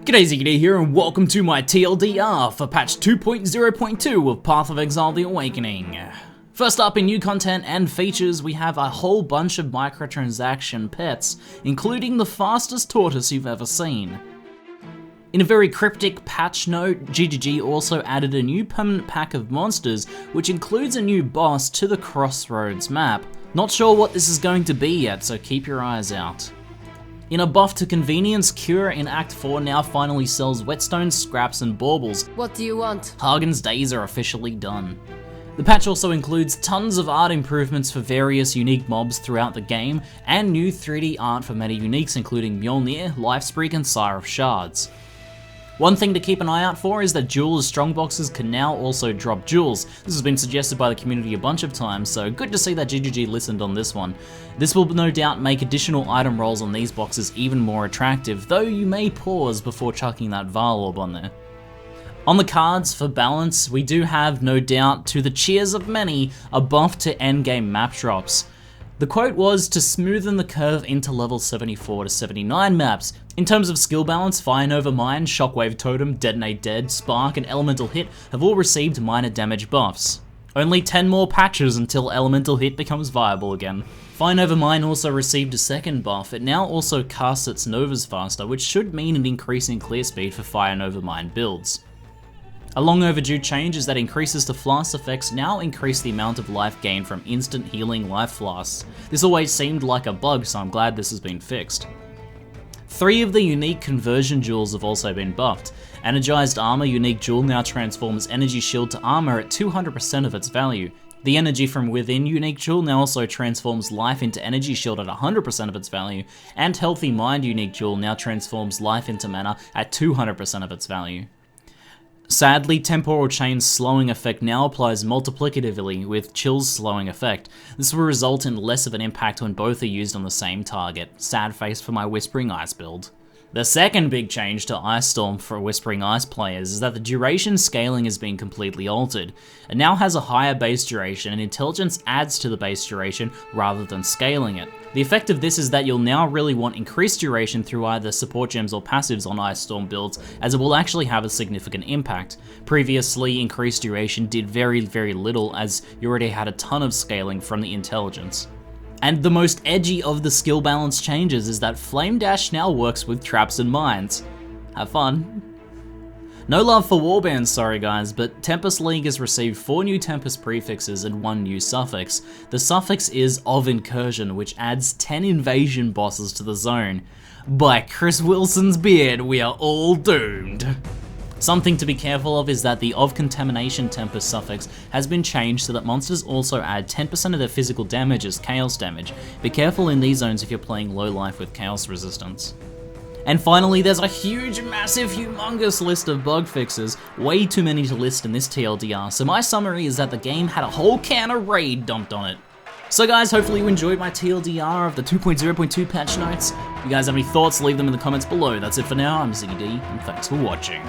G'day, ZiggyD here, and welcome to my TLDR for patch 2.0.2 of Path of Exile: The Awakening. First up, in new content and features, we have a whole bunch of microtransaction pets, including the fastest tortoise you've ever seen. In a very cryptic patch note, ZiggyD also added a new permanent pack of monsters, which includes a new boss to the Crossroads map. Not sure what this is going to be yet, so keep your eyes out. In a buff to convenience, Cura in Act 4 now finally sells whetstones, scraps, and baubles. What do you want? Hagen's days are officially done. The patch also includes tons of art improvements for various unique mobs throughout the game, and new 3D art for many uniques including Mjolnir, Lifespreak, and Sire of Shards. One thing to keep an eye out for is that Jewel's strongboxes can now also drop jewels. This has been suggested by the community a bunch of times, so good to see that ZiggyD listened on this one. This will no doubt make additional item rolls on these boxes even more attractive, though you may pause before chucking that Val orb on there. On the cards, for balance, we do have, no doubt, to the cheers of many, a buff to endgame map drops. The quote was to smoothen the curve into level 74 to 79 maps. In terms of skill balance, Fire Nova Mine, Shockwave Totem, Detonate Dead, Spark, and Elemental Hit have all received minor damage buffs. Only 10 more patches until Elemental Hit becomes viable again. Fire Nova Mine also received a second buff. It now also casts its Novas faster, which should mean an increase in clear speed for Fire Nova Mine builds. A long overdue change is that increases to flask effects now increase the amount of life gained from instant healing life flasks. This always seemed like a bug, so I'm glad this has been fixed. 3 of the unique conversion jewels have also been buffed. Energized Armor unique jewel now transforms Energy Shield to Armor at 200% of its value. The Energy from Within unique jewel now also transforms Life into Energy Shield at 100% of its value, and Healthy Mind unique jewel now transforms Life into Mana at 200% of its value. Sadly, Temporal Chain's slowing effect now applies multiplicatively with Chill's slowing effect. This will result in less of an impact when both are used on the same target. Sad face for my Whispering Ice build. The second big change to Ice Storm for Whispering Ice players is that the duration scaling has been completely altered. It now has a higher base duration, and Intelligence adds to the base duration rather than scaling it. The effect of this is that you'll now really want increased duration through either support gems or passives on Ice Storm builds, as it will actually have a significant impact. Previously, increased duration did very little, as you already had a ton of scaling from the Intelligence. And the most edgy of the skill balance changes is that Flame Dash now works with traps and mines. Have fun. No love for warbands, sorry guys, but Tempest League has received 4 new Tempest prefixes and 1 new suffix. The suffix is of Incursion, which adds 10 invasion bosses to the zone. By Chris Wilson's beard, we are all doomed. Something to be careful of is that the of Contamination Tempest suffix has been changed so that monsters also add 10% of their physical damage as chaos damage. Be careful in these zones if you're playing low life with chaos resistance. And finally, there's a huge, massive, humongous list of bug fixes, way too many to list in this TLDR, so my summary is that the game had a whole can of raid dumped on it. So guys, hopefully you enjoyed my TLDR of the 2.0.2 patch notes. If you guys have any thoughts, leave them in the comments below. That's it for now, I'm ZiggyD, and thanks for watching.